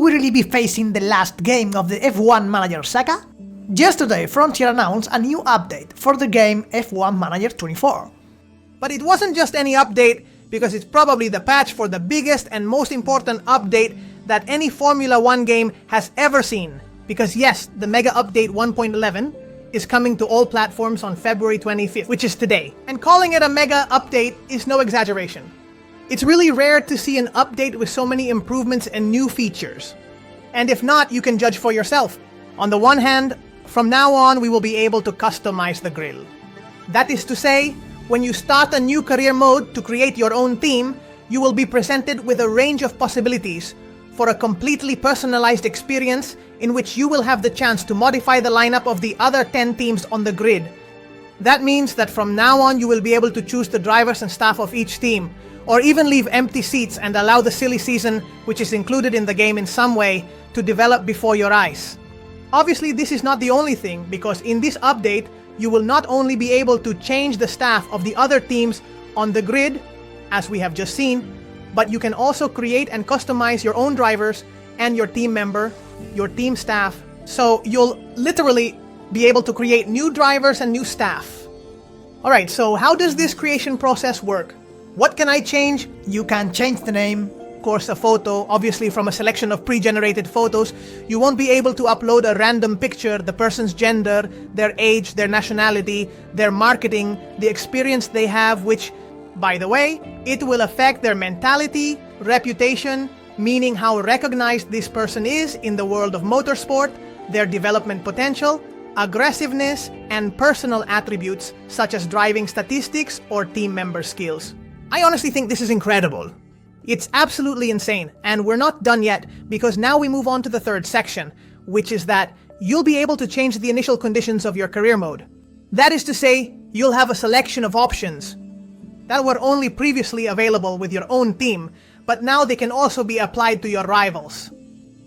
Will we really be facing the last game of the F1 Manager saga? Just today, Frontier announced a new update for the game F1 Manager 24. But it wasn't just any update, because it's probably the patch for the biggest and most important update that any Formula 1 game has ever seen. Because yes, the Mega Update 1.11 is coming to all platforms on February 25th, which is today. And calling it a Mega Update is no exaggeration. It's really rare to see an update with so many improvements and new features. And if not, you can judge for yourself. On the one hand, from now on we will be able to customize the grill. That is to say, when you start a new career mode to create your own team, you will be presented with a range of possibilities for a completely personalized experience in which you will have the chance to modify the lineup of the other 10 teams on the grid. That means that from now on you will be able to choose the drivers and staff of each team, or even leave empty seats and allow the silly season, which is included in the game in some way, to develop before your eyes. Obviously, this is not the only thing, because in this update, you will not only be able to change the staff of the other teams on the grid, as we have just seen, but you can also create and customize your own drivers and your team member, your team staff. So you'll literally be able to create new drivers and new staff. Alright, so how does this creation process work? What can I change? You can change the name. Of course, a photo, obviously from a selection of pre-generated photos. You won't be able to upload a random picture, the person's gender, their age, their nationality, their marketing, the experience they have, which, by the way, it will affect their mentality, reputation, meaning how recognized this person is in the world of motorsport, their development potential, aggressiveness, and personal attributes such as driving statistics or team member skills. I honestly think this is incredible. It's absolutely insane, and we're not done yet, because now we move on to the third section, which is that you'll be able to change the initial conditions of your career mode. That is to say, you'll have a selection of options that were only previously available with your own team, but now they can also be applied to your rivals.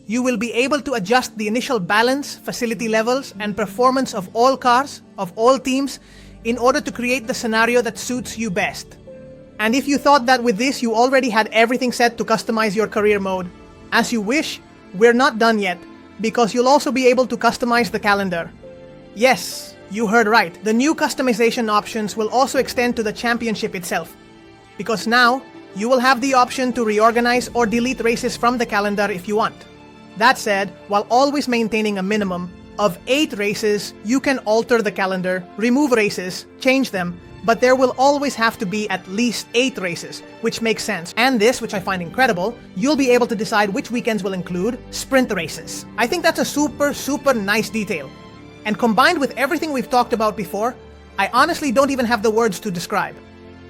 You will be able to adjust the initial balance, facility levels, and performance of all cars, of all teams, in order to create the scenario that suits you best. And if you thought that with this you already had everything set to customize your career mode, as you wish, we're not done yet, because you'll also be able to customize the calendar. Yes, you heard right, the new customization options will also extend to the championship itself, because now you will have the option to reorganize or delete races from the calendar if you want. That said, while always maintaining a minimum of 8 races, you can alter the calendar, remove races, change them, but there will always have to be at least 8 races, which makes sense. And this, which I find incredible, you'll be able to decide which weekends will include sprint races. I think that's a super nice detail. And combined with everything we've talked about before, I honestly don't even have the words to describe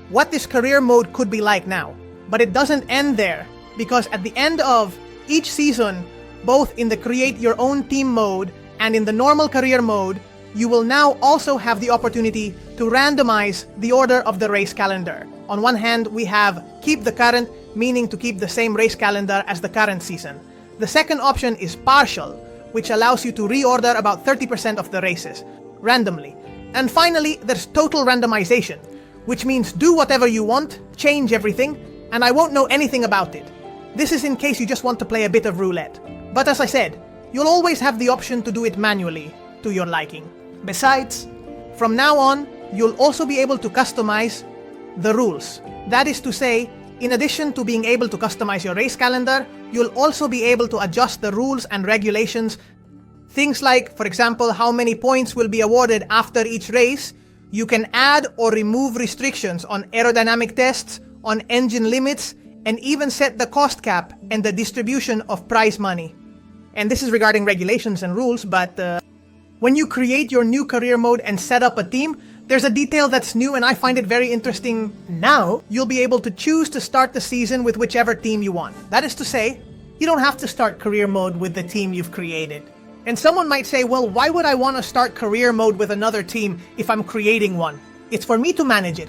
what this career mode could be like now. But it doesn't end there, because at the end of each season, both in the create your own team mode and in the normal career mode, you will now also have the opportunity to randomize the order of the race calendar. On one hand, we have keep the current, meaning to keep the same race calendar as the current season. The second option is partial, which allows you to reorder about 30% of the races, randomly. And finally, there's total randomization, which means do whatever you want, change everything, and I won't know anything about it. This is in case you just want to play a bit of roulette. But as I said, you'll always have the option to do it manually, to your liking. Besides, from now on, you'll also be able to customize the rules. That is to say, in addition to being able to customize your race calendar, you'll also be able to adjust the rules and regulations. Things like, for example, how many points will be awarded after each race. You can add or remove restrictions on aerodynamic tests, on engine limits, and even set the cost cap and the distribution of prize money. And this is regarding regulations and rules, but when you create your new career mode and set up a team, there's a detail that's new and I find it very interesting. Now, you'll be able to choose to start the season with whichever team you want. That is to say, you don't have to start career mode with the team you've created. And someone might say, well, why would I want to start career mode with another team if I'm creating one? It's for me to manage it.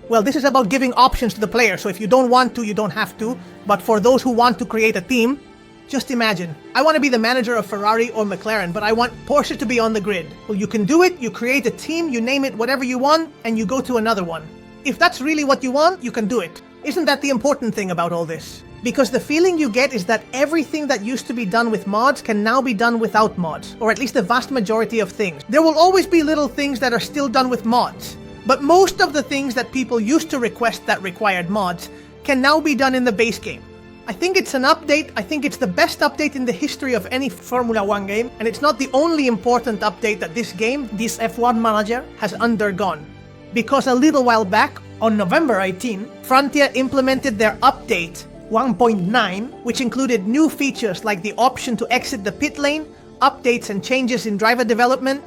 Well, this is about giving options to the player, so if you don't want to, you don't have to. But for those who want to create a team, just imagine, I want to be the manager of Ferrari or McLaren, but I want Porsche to be on the grid. Well, you can do it, you create a team, you name it whatever you want, and you go to another one. If that's really what you want, you can do it. Isn't that the important thing about all this? Because the feeling you get is that everything that used to be done with mods can now be done without mods, or at least the vast majority of things. There will always be little things that are still done with mods, but most of the things that people used to request that required mods can now be done in the base game. I think it's an update. I think it's the best update in the history of any Formula 1 game, and it's not the only important update that this game, this F1 Manager, has undergone. Because a little while back, on November 18, Frontier implemented their update 1.9, which included new features like the option to exit the pit lane, updates and changes in driver development,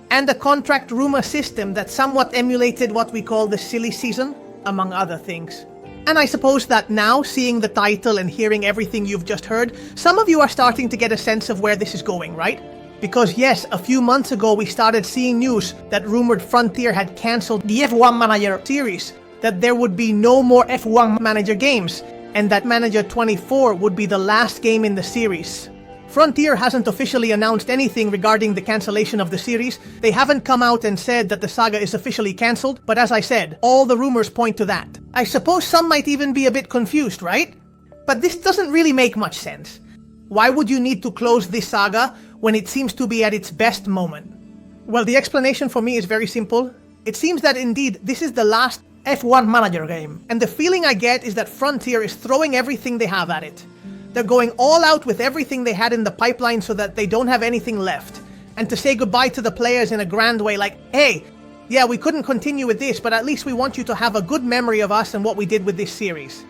and a contract rumor system that somewhat emulated what we call the silly season, among other things. And I suppose that now, seeing the title and hearing everything you've just heard, some of you are starting to get a sense of where this is going, right? Because yes, a few months ago we started seeing news that rumored Frontier had cancelled the F1 Manager series, that there would be no more F1 Manager games, and that Manager 24 would be the last game in the series. Frontier hasn't officially announced anything regarding the cancellation of the series. They haven't come out and said that the saga is officially cancelled, but as I said, all the rumors point to that. I suppose some might even be a bit confused, right? But this doesn't really make much sense. Why would you need to close this saga when it seems to be at its best moment? Well, the explanation for me is very simple. It seems that indeed this is the last F1 Manager game, and the feeling I get is that Frontier is throwing everything they have at it. They're going all out with everything they had in the pipeline so that they don't have anything left, and to say goodbye to the players in a grand way like, hey, yeah, we couldn't continue with this, but at least we want you to have a good memory of us and what we did with this series.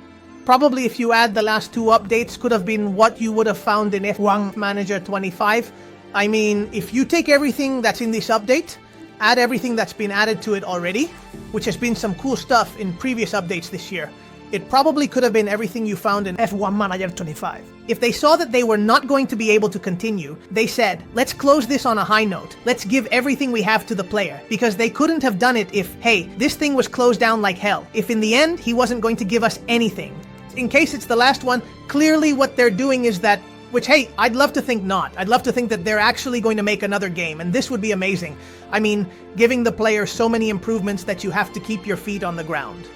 Probably if you add the last two updates could have been what you would have found in F1 Manager 25. I mean, if you take everything that's in this update, add everything that's been added to it already, which has been some cool stuff in previous updates this year, it probably could have been everything you found in F1 Manager 25. If they saw that they were not going to be able to continue, they said, let's close this on a high note. Let's give everything we have to the player. Because they couldn't have done it if, hey, this thing was closed down like hell. If in the end, he wasn't going to give us anything. In case it's the last one, clearly what they're doing is that, which, hey, I'd love to think not. I'd love to think that they're actually going to make another game, and this would be amazing. I mean, giving the player so many improvements that you have to keep your feet on the ground.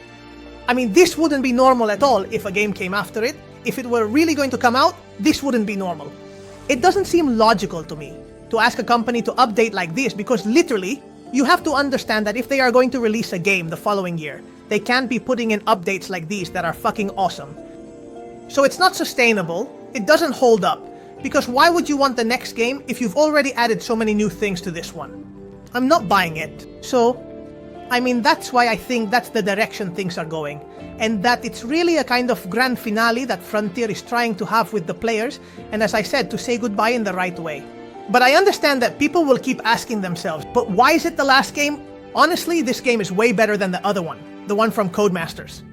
I mean, this wouldn't be normal at all if a game came after it. If it were really going to come out, this wouldn't be normal. It doesn't seem logical to me to ask a company to update like this because literally, you have to understand that if they are going to release a game the following year, they can't be putting in updates like these that are fucking awesome. So it's not sustainable, it doesn't hold up, because why would you want the next game if you've already added so many new things to this one? I'm not buying it. So, I mean, that's why I think that's the direction things are going, and that it's really a kind of grand finale that Frontier is trying to have with the players, and as I said, to say goodbye in the right way. But I understand that people will keep asking themselves, but why is it the last game? Honestly, this game is way better than the other one, the one from Codemasters.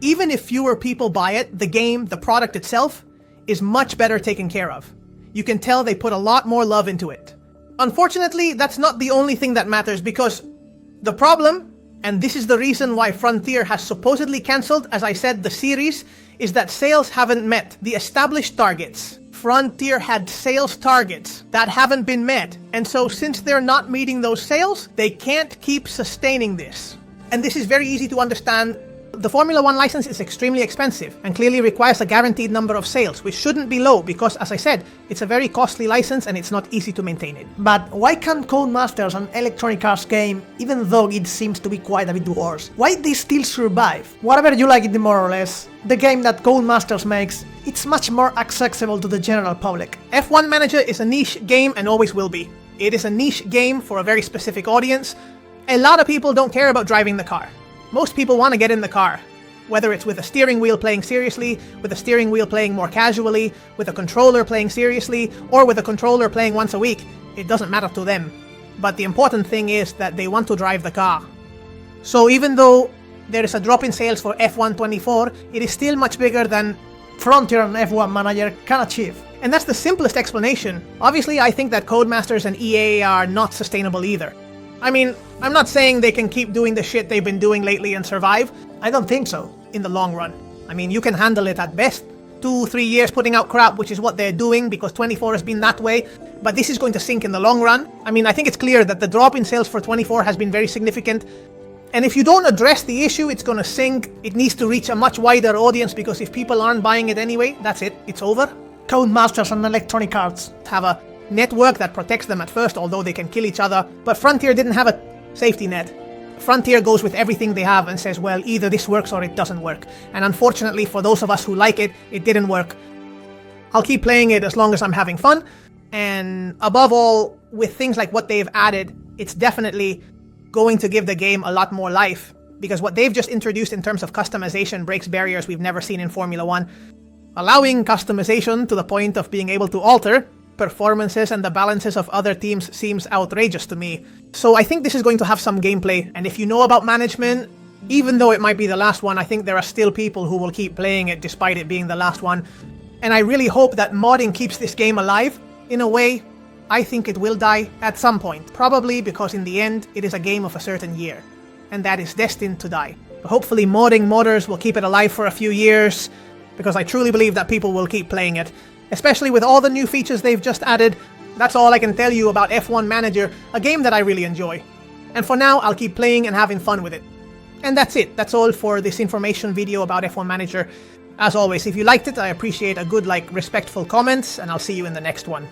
Even if fewer people buy it, the game, the product itself, is much better taken care of. You can tell they put a lot more love into it. Unfortunately, that's not the only thing that matters because the problem, and this is the reason why Frontier has supposedly cancelled, as I said, the series, is that sales haven't met the established targets. Frontier had sales targets that haven't been met, and so since they're not meeting those sales, they can't keep sustaining this. And this is very easy to understand. The Formula 1 license is extremely expensive and clearly requires a guaranteed number of sales, which shouldn't be low because, as I said, it's a very costly license and it's not easy to maintain it. But why can't Codemasters, an Electronic Arts game, even though it seems to be quite a bit worse, why they still survive? Whatever you like it more or less, the game that Codemasters makes, it's much more accessible to the general public. F1 Manager is a niche game and always will be. It is a niche game for a very specific audience. A lot of people don't care about driving the car. Most people want to get in the car, whether it's with a steering wheel playing seriously, with a steering wheel playing more casually, with a controller playing seriously, or with a controller playing once a week. It doesn't matter to them. But the important thing is that they want to drive the car. So even though there is a drop in sales for F1 24, it is still much bigger than Frontier and F1 Manager can achieve. And that's the simplest explanation. Obviously, I think that Codemasters and EA are not sustainable either. I mean, I'm not saying they can keep doing the shit they've been doing lately and survive. I don't think so. In the long run. I mean, you can handle it at best. 2-3 years putting out crap, which is what they're doing because 24 has been that way. But this is going to sink in the long run. I mean, I think it's clear that the drop in sales for 24 has been very significant. And if you don't address the issue, it's gonna sink. It needs to reach a much wider audience, because if people aren't buying it anyway, that's it, it's over. Codemasters and Electronic Arts Have a network that protects them at first, although they can kill each other. But Frontier didn't have a safety net. Frontier goes with everything they have and says, well, either this works or it doesn't work. And unfortunately, for those of us who like it, it didn't work. I'll keep playing it as long as I'm having fun. And above all, with things like what they've added, it's definitely going to give the game a lot more life, because what they've just introduced in terms of customization breaks barriers we've never seen in Formula 1. Allowing customization to the point of being able to alter performances and the balances of other teams seems outrageous to me. So I think this is going to have some gameplay, and if you know about management, even though it might be the last one, I think there are still people who will keep playing it despite it being the last one. And I really hope that modding keeps this game alive. In a way, I think it will die at some point, probably because in the end, it is a game of a certain year, and that is destined to die. But hopefully modders will keep it alive for a few years, because I truly believe that people will keep playing it, especially with all the new features they've just added. That's all I can tell you about F1 Manager, a game that I really enjoy. And for now, I'll keep playing and having fun with it. And that's it. That's all for this information video about F1 Manager. As always, if you liked it, I appreciate a good, respectful comments, and I'll see you in the next one.